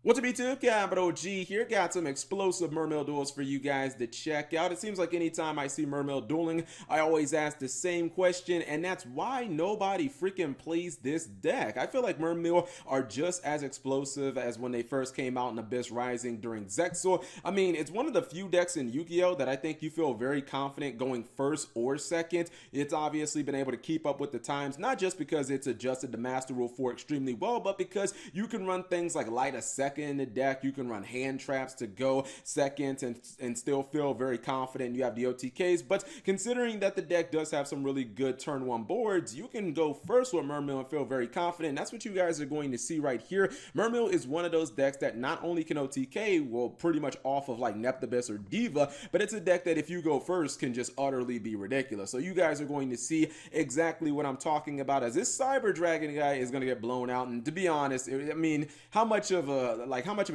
What's up, YouTube? Capital G here. Got some explosive Mermail duels for you guys to check out. It seems like anytime I see Mermail dueling, I always ask the same question, and that's why nobody freaking plays this deck. I feel like Mermail are just as explosive as when they first came out in Abyss Rising during Zexal. I mean, it's one of the few decks in Yu-Gi-Oh! That I think you feel very confident going first or second. It's obviously been able to keep up with the times, not just because it's adjusted the Master Rule 4 extremely well, but because you can run things like Light a Second in the deck. You can run hand traps to go second and still feel very confident. You have the OTKs, but considering that the deck does have some really good turn one boards, you can go first with Mermail and feel very confident. That's what you guys are going to see right here. Mermail is one of those decks that not only can OTK, well, pretty much off of like Nepthabis or Diva, but it's a deck that if you go first can just utterly be ridiculous. So you guys are going to see exactly what I'm talking about, as this Cyber Dragon guy is going to get blown out. And to be honest, I mean, how much of a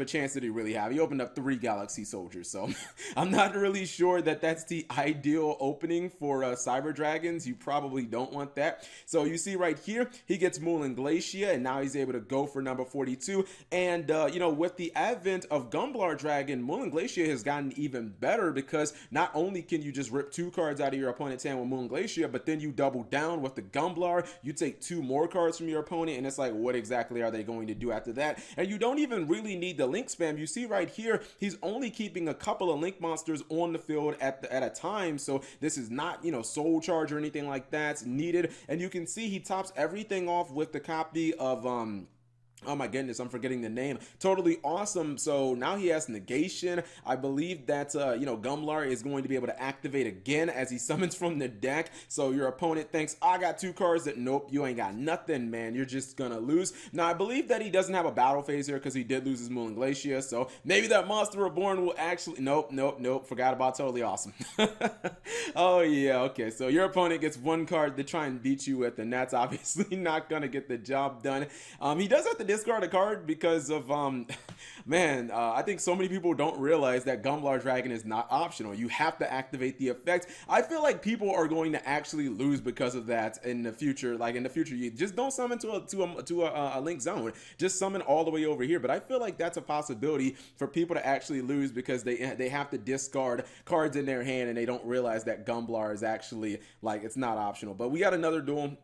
chance did he really have? He opened up 3 Galaxy Soldiers, so I'm not really sure that that's the ideal opening for Cyber Dragons. You probably don't want that. So you see right here, he gets Moulin Glacier, and now he's able to go for number 42. And you know, with the advent of Gumblar Dragon, Moulin Glacier has gotten even better, because not only can you just rip 2 cards out of your opponent's hand with Moulin Glacier, but then you double down with the Gumblar. You take 2 more cards from your opponent, and it's like, what exactly are they going to do after that? And you don't even really need the link spam. You see right here, he's only keeping a couple of link monsters on the field at a time, so this is not, you know, soul charge or anything like that's needed. And you can see he tops everything off with the copy of oh my goodness, I'm forgetting the name. Totally awesome. So now he has negation. I believe that, you know, Gumblar is going to be able to activate again as he summons from the deck. So your opponent thinks, I got 2 cards that, nope, you ain't got nothing, man. You're just gonna lose. Now, I believe that he doesn't have a battle phase here because he did lose his Moulin Glacier. So maybe that Monster Reborn will actually, nope. Forgot about Totally Awesome. Oh yeah, okay. So your opponent gets 1 card to try and beat you with, and that's obviously not gonna get the job done. He does have to discard a card because of man, I think so many people don't realize that Gumblar Dragon is not optional. You have to activate the effect. I feel like people are going to actually lose because of that in the future. Like in the future, you just don't summon to a link zone. Just summon all the way over here. But I feel like that's a possibility for people to actually lose, because they have to discard cards in their hand and they don't realize that Gumblar is actually, like, it's not optional. But we got another duel.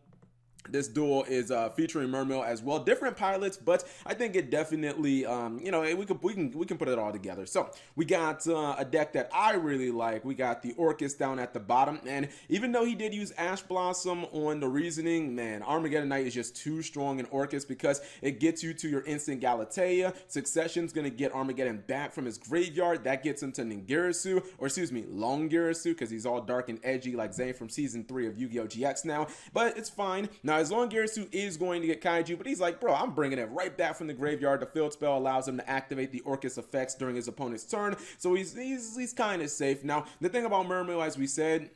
This duel is featuring Mermail as well. Different pilots, but I think it definitely, you know, we can put it all together. So we got a deck that I really like. We got the Orcus down at the bottom, and even though he did use Ash Blossom on the reasoning, man, Armageddon Knight is just too strong in Orcus, because it gets you to your instant Galatea. Succession's gonna get Armageddon back from his graveyard. That gets him to Ningirasu, or excuse me, Longirasu, because he's all dark and edgy like Zane from Season 3 of Yu-Gi-Oh! GX now. But it's fine. Now, as Longirasu is going to get Kaiju, but he's like, bro, I'm bringing it right back from the graveyard. The field spell allows him to activate the Orcus effects during his opponent's turn, so he's kind of safe. Now, the thing about Mermail, as we said,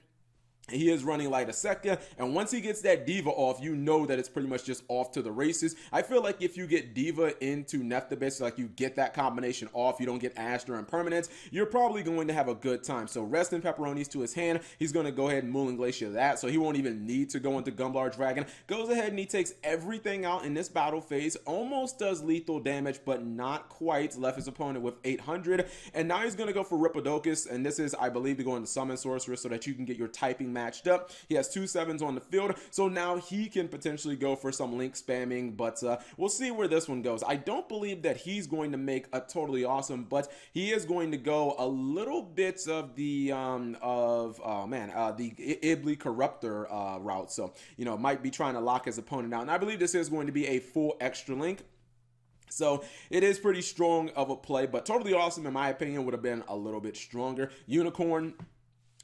he is running Light a Second, and once he gets that Diva off, you know that it's pretty much just off to the races. I feel like if you get Diva into Nepthabis, like you get that combination off, you don't get Ash during permanence, you're probably going to have a good time. So Rest in Pepperonis to his hand, he's going to go ahead and Moulin Glacier that, so he won't even need to go into Gumblar Dragon. Goes ahead and he takes everything out in this battle phase, almost does lethal damage, but not quite. Left his opponent with 800, and now he's going to go for Ripodocus, and this is, I believe, to go into Summon Sorceress so that you can get your typing matched up. He has 2 7s on the field, so now he can potentially go for some link spamming, but we'll see where this one goes. I don't believe that he's going to make a Totally Awesome, but he is going to go a little bit of the the Ibli Corruptor route, so you know, might be trying to lock his opponent out, and I believe this is going to be a full extra link. So it is pretty strong of a play, but Totally Awesome, in my opinion, would have been a little bit stronger. Unicorn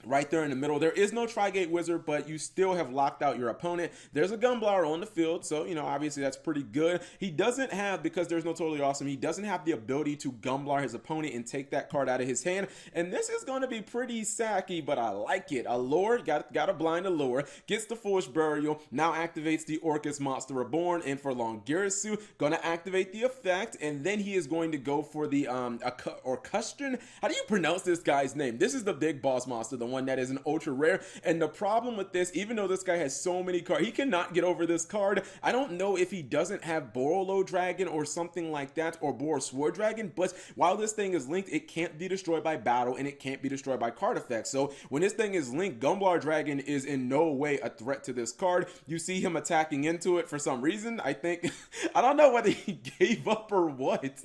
right there in the middle. There is no Tri-Gate Wizard, but you still have locked out your opponent. There's a Gumblar on the field, so, you know, obviously that's pretty good. He doesn't have, because there's no Totally Awesome, he doesn't have the ability to Gumblar his opponent and take that card out of his hand, and this is going to be pretty sacky, but I like it. Allure, got a blind Allure, gets the Foolish Burial, now activates the Orcus Monster Reborn, and for Longirasu, gonna activate the effect, and then he is going to go for the Orcustrion. How do you pronounce this guy's name? This is the big boss monster, the one that is an ultra rare. And the problem with this, even though this guy has so many cards, he cannot get over this card. I don't know if he doesn't have Borolo Dragon or something like that, or Boar Sword Dragon, but while this thing is linked, it can't be destroyed by battle and it can't be destroyed by card effects. So when this thing is linked, Gumblar Dragon is in no way a threat to this card. You see him attacking into it for some reason. I think, I don't know whether he gave up or what.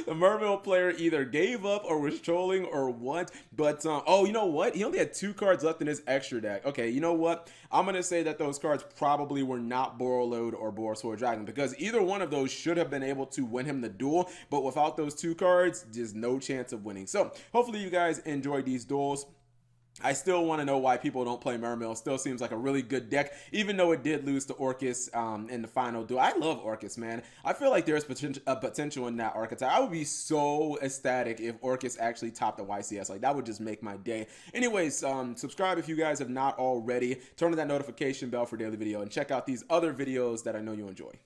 The Mermail player either gave up or was trolling or what, but oh, you know what? He only had 2 cards left in his extra deck. Okay, you know what? I'm going to say that those cards probably were not Borreload or Boar Sword Dragon, because either one of those should have been able to win him the duel, but without those 2 cards, just no chance of winning. So hopefully you guys enjoyed these duels. I still want to know why people don't play Mermail. Still seems like a really good deck, even though it did lose to Orcust in the final duel. I love Orcust, man. I feel like there's potential in that archetype. I would be so ecstatic if Orcust actually topped the YCS. Like, that would just make my day. Anyways, subscribe if you guys have not already. Turn on that notification bell for daily video, and check out these other videos that I know you enjoy.